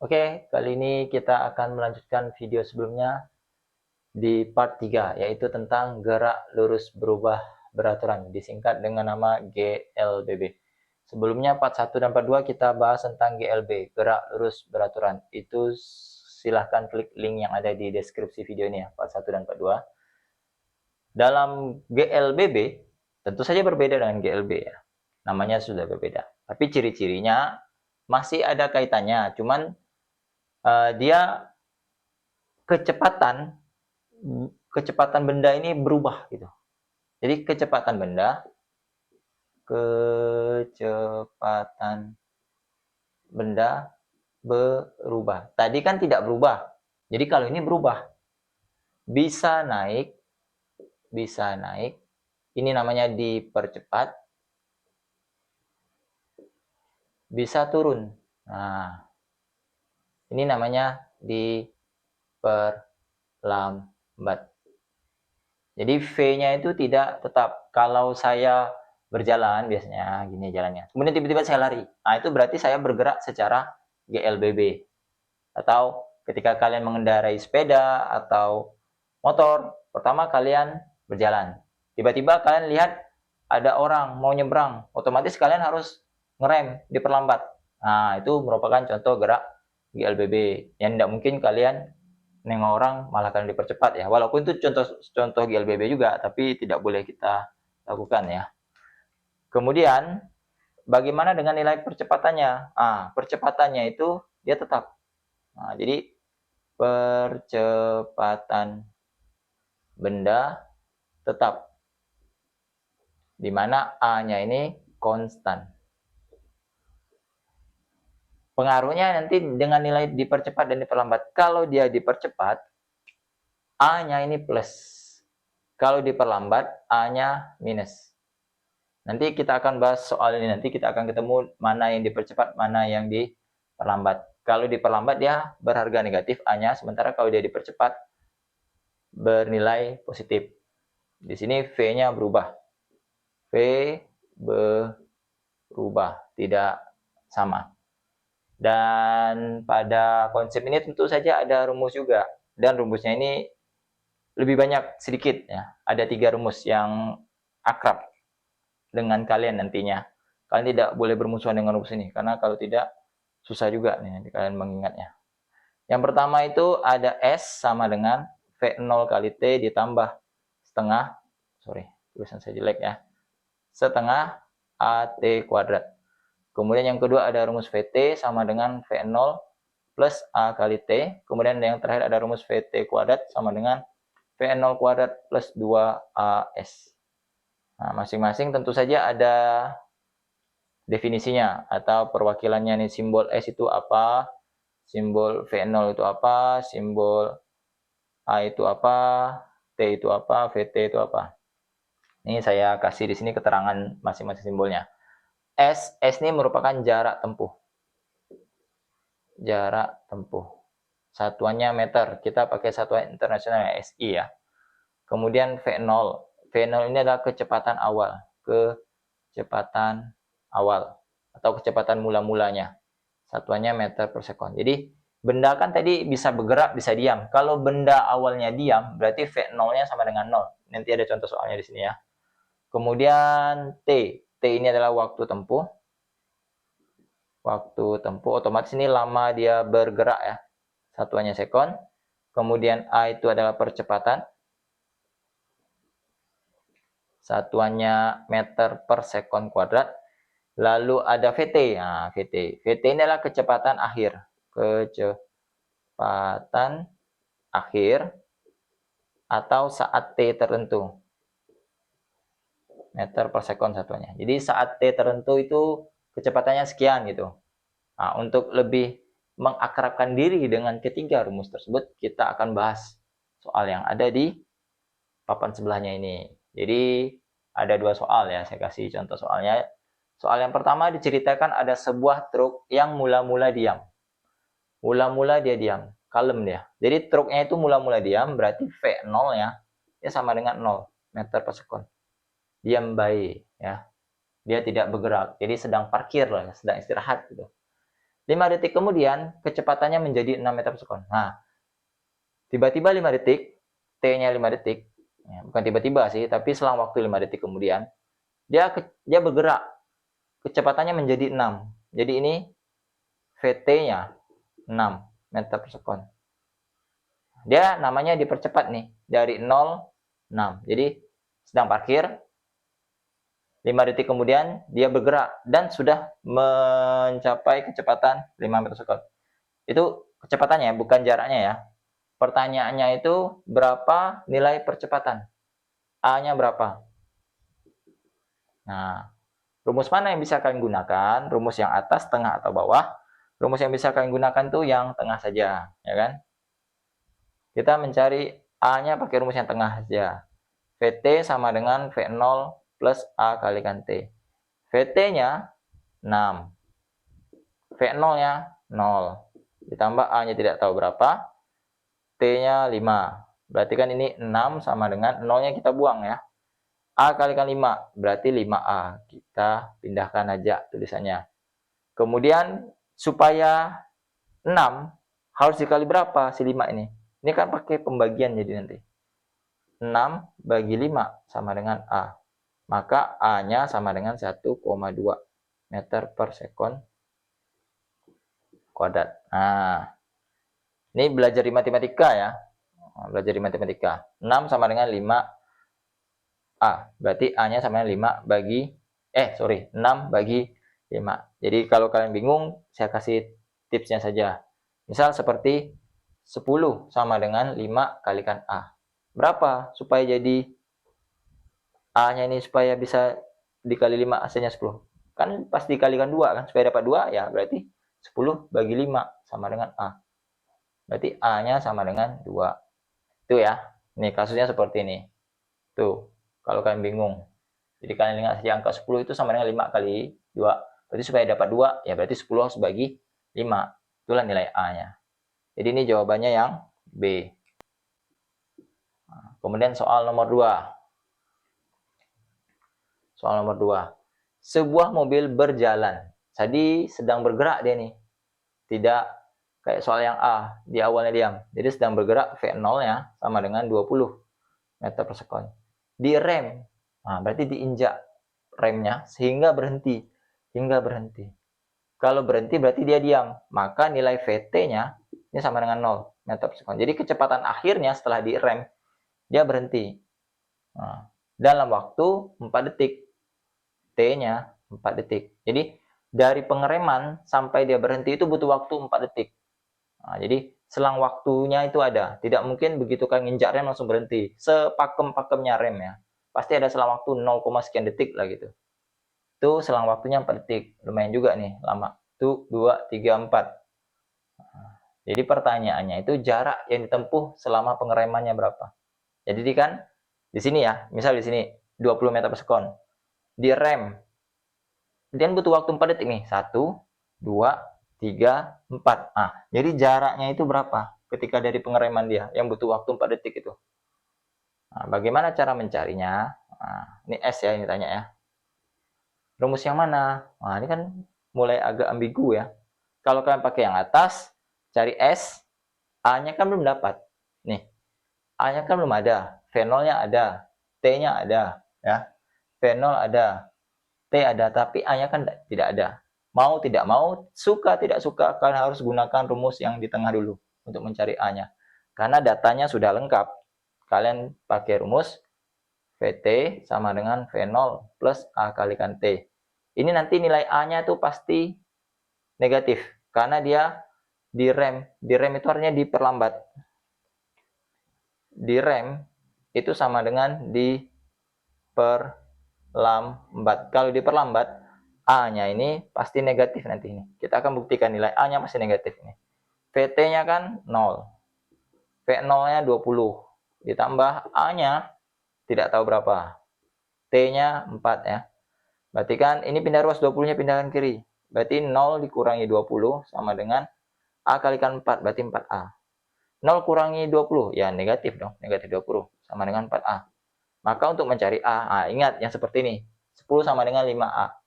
Oke, kali ini kita akan melanjutkan video sebelumnya di part 3, yaitu tentang gerak lurus berubah beraturan, disingkat dengan nama GLBB. Sebelumnya part 1 dan part 2 kita bahas tentang GLB, gerak lurus beraturan. Itu silahkan klik link yang ada di deskripsi video ini ya, part 1 dan part 2. Dalam GLBB, tentu saja berbeda dengan GLB ya. Namanya sudah berbeda. Tapi ciri-cirinya masih ada kaitannya, cuman dia kecepatan kecepatan benda ini berubah gitu. Jadi kecepatan benda berubah. Tadi kan tidak berubah. Jadi kalau ini berubah. Bisa naik, bisa naik. Ini namanya dipercepat. Bisa turun. Nah, ini namanya diperlambat. Jadi V-nya itu tidak tetap. Kalau saya berjalan biasanya gini jalannya. Kemudian tiba-tiba saya lari. Nah, itu berarti saya bergerak secara GLBB. Atau ketika kalian mengendarai sepeda atau motor, pertama kalian berjalan. Tiba-tiba kalian lihat ada orang mau nyebrang, otomatis kalian harus ngerem, diperlambat. Nah, itu merupakan contoh gerak GLBB. Yang tidak mungkin kalian nengok orang malah kalian dipercepat ya. Walaupun itu contoh GLBB juga, tapi tidak boleh kita lakukan ya. Kemudian bagaimana dengan nilai percepatannya? Percepatannya itu dia tetap. Nah, jadi percepatan benda tetap, di mana A-nya ini konstan. Pengaruhnya nanti dengan nilai dipercepat dan diperlambat. Kalau dia dipercepat, A-nya ini plus. Kalau diperlambat, A-nya minus. Nanti kita akan bahas soal ini, nanti kita akan ketemu mana yang dipercepat, mana yang diperlambat. Kalau diperlambat dia berharga negatif A-nya, sementara kalau dia dipercepat bernilai positif. Di sini V-nya berubah. V berubah, tidak sama. Dan pada konsep ini tentu saja ada rumus juga. Dan rumusnya ini lebih banyak sedikit ya. Ada 3 rumus yang akrab dengan kalian nantinya. Kalian tidak boleh bermusuhan dengan rumus ini, karena kalau tidak susah juga nih nanti kalian mengingatnya. Yang pertama itu ada S sama dengan V0 kali T ditambah setengah, tulisan saya jelek ya, setengah AT kuadrat. Kemudian yang kedua ada rumus VT sama dengan V0 plus A kali T. Kemudian yang terakhir ada rumus VT kuadrat sama dengan V0 kuadrat plus 2AS. Nah, masing-masing tentu saja ada definisinya atau perwakilannya nih, simbol S itu apa, simbol V0 itu apa, simbol A itu apa, T itu apa, VT itu apa. Ini saya kasih di sini keterangan masing-masing simbolnya. S ini merupakan jarak tempuh. Jarak tempuh. Satuannya meter. Kita pakai satuan internasional SI ya. Kemudian V0. V0 ini adalah kecepatan awal. Kecepatan awal. Atau kecepatan mula-mulanya. Satuannya meter per sekon. Jadi benda kan tadi bisa bergerak, bisa diam. Kalau benda awalnya diam, berarti V0-nya sama dengan 0. Nanti ada contoh soalnya di sini ya. Kemudian T. T ini adalah waktu tempuh. Waktu tempuh, otomatis ini lama dia bergerak ya. Satuannya sekon. Kemudian A itu adalah percepatan. Satuannya meter per sekon kuadrat. Lalu ada VT. Nah, VT. VT ini adalah kecepatan akhir. Kecepatan akhir atau saat T tertentu. Meter per sekon satuannya. Jadi saat T tertentu itu kecepatannya sekian gitu. Nah, untuk lebih mengakrabkan diri dengan ketiga rumus tersebut, kita akan bahas soal yang ada di papan sebelahnya ini. Jadi ada 2 soal ya, saya kasih contoh soalnya. Soal yang pertama diceritakan ada sebuah truk yang mula-mula diam. Mula-mula dia diam, kalem dia. Jadi truknya itu mula-mula diam, berarti V0 ya, dia sama dengan 0 meter per sekon. Diam baik ya. Dia tidak bergerak, jadi sedang parkir lah, sedang istirahat gitu. 5 detik kemudian kecepatannya menjadi 6 meter per sekon. Nah, tiba-tiba 5 detik, T-nya 5 detik, ya, bukan tiba-tiba sih, tapi selang waktu 5 detik kemudian, dia bergerak, kecepatannya menjadi 6. Jadi ini VT-nya 6 meter per sekon. Dia namanya dipercepat nih, dari 0, 6. Jadi sedang parkir, 5 detik kemudian dia bergerak dan sudah mencapai kecepatan 5 meter per sekon. Itu kecepatannya, bukan jaraknya ya. Pertanyaannya itu berapa nilai percepatan? A-nya berapa? Nah, rumus mana yang bisa kalian gunakan? Rumus yang atas, tengah, atau bawah? Rumus yang bisa kalian gunakan tuh yang tengah saja, ya kan? Kita mencari A-nya pakai rumus yang tengah saja. VT sama dengan V0 plus A kalikan T. VT-nya 6. V0-nya 0. Ditambah A-nya tidak tahu berapa. T-nya 5. Berarti kan ini 6 sama dengan 0-nya kita buang ya. A kalikan 5, berarti 5A. Kita pindahkan aja tulisannya. Kemudian, supaya 6, harus dikali berapa si 5 ini? Ini kan pakai pembagian jadi nanti. 6 bagi 5 sama dengan A. Maka A-nya sama dengan 1,2 meter per sekon kuadrat. Nah, ini belajar di matematika ya. Belajar di matematika. 6 sama dengan 5A. Berarti A-nya sama dengan 6 bagi 5. Jadi kalau kalian bingung, saya kasih tipsnya saja. Misal seperti 10 sama dengan 5 kalikan A. Berapa supaya jadi A-nya ini supaya bisa dikali 5 hasilnya 10? Kan pas dikalikan 2 kan, supaya dapat 2 ya berarti 10 bagi 5 sama dengan A. Berarti A-nya sama dengan 2. Itu ya. Nih kasusnya seperti ini. Tuh, kalau kalian bingung. Jadi kalian ingat saja angka 10 itu sama dengan 5 kali 2. Berarti supaya dapat 2, ya berarti 10 harus bagi 5. Itulah nilai A-nya. Jadi ini jawabannya yang B. Kemudian soal nomor 2. Soal nomor 2. Sebuah mobil berjalan. Jadi sedang bergerak dia nih. Tidak kayak soal yang A, di awalnya diam. Jadi sedang bergerak, V0-nya sama dengan 20 meter per sekon. Direm. Nah, berarti diinjak remnya sehingga berhenti. Kalau berhenti berarti dia diam. Maka nilai VT-nya ini sama dengan 0 meter per sekon. Jadi kecepatan akhirnya setelah direm, dia berhenti. Nah, dalam waktu 4 detik. T-nya 4 detik. Jadi dari pengereman sampai dia berhenti itu butuh waktu 4 detik. Nah, jadi selang waktunya itu ada. Tidak mungkin begitu kan nginjak rem langsung berhenti. Sepakem-pakemnya rem ya. Pasti ada selang waktu 0, sekian detik lah gitu. Itu selang waktunya 4 detik. Lumayan juga nih lama. 1, 2, 3, 4. Nah, jadi pertanyaannya itu jarak yang ditempuh selama pengeremannya berapa? Jadi kan di sini ya, misal di sini 20 meter per sekon. Direm. Dan butuh waktu 4 detik nih. 1, 2, 3, 4. Nah, jadi jaraknya itu berapa ketika dari pengereman dia yang butuh waktu 4 detik itu? Nah, bagaimana cara mencarinya? Nah, ini S ya, ini tanya ya. Rumus yang mana? Nah, ini kan mulai agak ambigu ya. Kalau kalian pakai yang atas, cari S, A-nya kan belum dapat. Nih, A-nya kan belum ada. V0-nya ada. T-nya ada. Ya. V0 ada. T ada, tapi A-nya kan tidak ada. Mau tidak mau, suka tidak suka, kalian harus gunakan rumus yang di tengah dulu untuk mencari A-nya. Karena datanya sudah lengkap. Kalian pakai rumus VT sama dengan V0 plus A kalikan T. Ini nanti nilai A-nya itu pasti negatif. Karena dia direm. Direm itu artinya diperlambat. Direm itu sama dengan diperlambat. Kalau diperlambat, A-nya ini pasti negatif nanti ini. Kita akan buktikan nilai A-nya pasti negatif ini. VT-nya kan 0. V0-nya 20. Ditambah A-nya tidak tahu berapa. T-nya 4 ya. Berarti kan ini pindah ruas 20-nya pindahkan kiri. Berarti 0 dikurangi 20 sama dengan A kalikan 4. Berarti 4A. 0 kurangi 20. Ya negatif dong. Negatif 20. Sama dengan 4A. Maka untuk mencari A. Ingat yang seperti ini. 10 sama dengan 5A.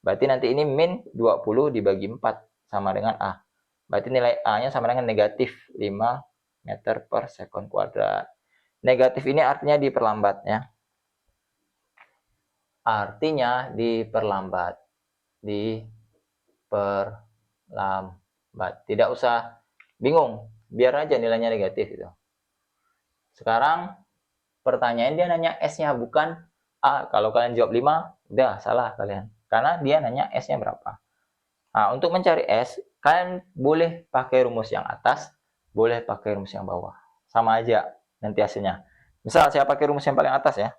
Berarti nanti ini min 20 dibagi 4. sama dengan A. Berarti nilai A-nya sama dengan negatif 5 meter per sekon kuadrat. Negatif ini artinya diperlambat ya. Artinya diperlambat. Diperlambat. Tidak usah bingung. Biar aja nilainya negatif itu. Sekarang pertanyaan dia nanya S-nya bukan A. Kalau kalian jawab 5, udah salah kalian. Karena dia nanya S-nya berapa. Nah, untuk mencari S, kalian boleh pakai rumus yang atas, boleh pakai rumus yang bawah. Sama aja nanti hasilnya. Misal saya pakai rumus yang paling atas ya.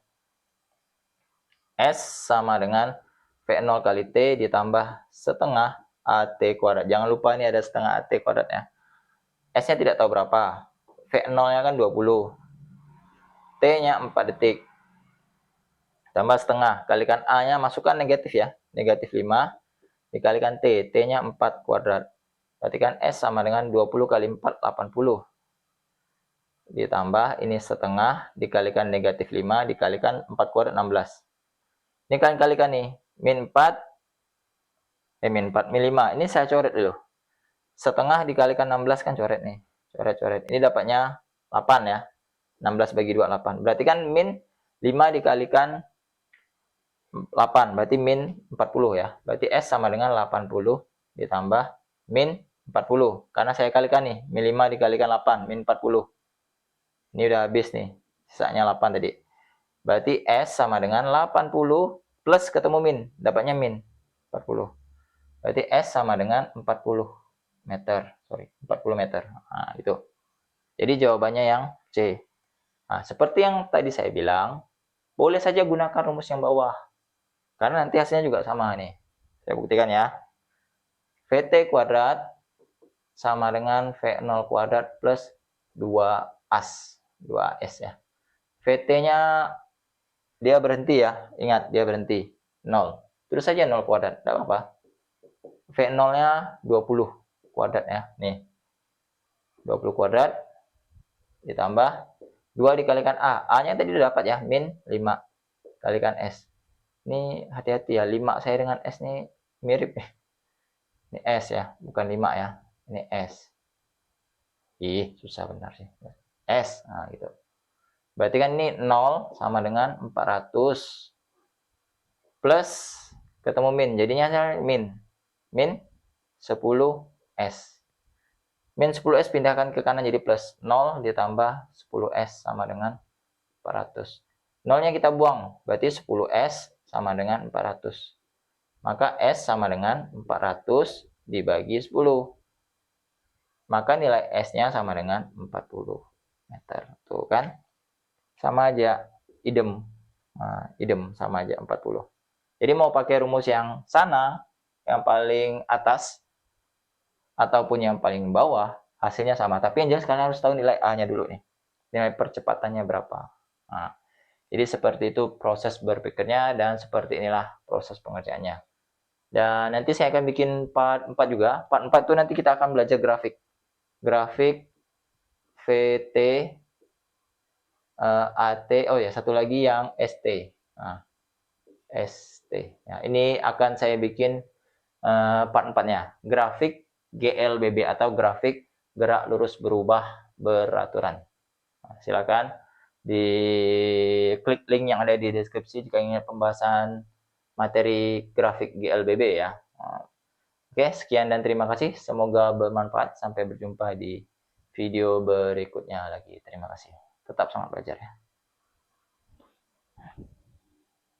S sama dengan V0 kali T ditambah setengah AT kuadrat. Jangan lupa ini ada setengah AT kuadrat ya. S-nya tidak tahu berapa. V0-nya kan 20. T-nya 4 detik. Tambah setengah. Kalikan A-nya masukkan negatif ya. Negatif 5. Dikalikan T. T-nya 4 kuadrat. Berarti kan S sama dengan 20 kali 4, 80. Ditambah ini setengah. Dikalikan negatif 5. Dikalikan 4 kuadrat, 16. Ini kalian kalikan nih. Min 4. Min 5. Ini saya coret dulu. Setengah dikalikan 16 kan coret nih. Coret-coret. Ini dapatnya 8 ya. 16 bagi 2, 8. Berarti kan min 5 dikalikan 8, berarti min 40 ya. Berarti S sama dengan 80 ditambah min 40. Karena saya kalikan nih, min 5 dikalikan 8, min 40. Ini udah habis nih, sisanya 8 tadi. Berarti S sama dengan 80 plus ketemu min, dapatnya min 40. Berarti S sama dengan 40 meter. 40 meter. Nah, itu. Jadi jawabannya yang C. Nah, seperti yang tadi saya bilang, boleh saja gunakan rumus yang bawah. Karena nanti hasilnya juga sama nih. Saya buktikan ya. VT kuadrat sama dengan V0 kuadrat plus 2AS. 2S ya. VT-nya dia berhenti ya. Ingat, dia berhenti. 0. Terus saja 0 kuadrat. Tidak apa-apa. V0-nya 20 kuadrat ya. Nih. 20 kuadrat. Ditambah 2 dikalikan A. A-nya tadi udah dapat ya. Min 5. Kalikan S. Ini hati-hati ya, 5 saya dengan S ini mirip nih. Ini S ya, bukan 5 ya. Ini S. Ih, susah benar sih. S, nah gitu. Berarti kan ini 0 sama dengan 400 plus ketemu min. Jadinya saya min. Min 10S. Min 10S pindahkan ke kanan jadi plus. 0 ditambah 10S sama dengan 400. 0-nya kita buang, berarti 10S sama dengan 400. Maka S sama dengan 400 dibagi 10. Maka nilai S-nya sama dengan 40 meter. Tuh kan? Sama aja. Idem. Nah, idem sama aja 40. Jadi mau pakai rumus yang sana, yang paling atas, ataupun yang paling bawah, hasilnya sama. Tapi yang jelas kalian harus tahu nilai A-nya dulu nih. Nilai percepatannya berapa. Nah, jadi seperti itu proses berpikirnya dan seperti inilah proses pengerjaannya. Dan nanti saya akan bikin part 4 juga. Part 4 itu nanti kita akan belajar grafik. Grafik VT, AT, oh ya satu lagi yang ST. Nah, ST. Nah, ini akan saya bikin part 4-nya. Grafik GLBB atau grafik gerak lurus berubah beraturan. Nah, silakan klik link yang ada di deskripsi jika ingin pembahasan materi grafik GLBB ya. Oke, sekian dan terima kasih. Semoga bermanfaat. Sampai berjumpa di video berikutnya lagi. Terima kasih. Tetap semangat belajar ya.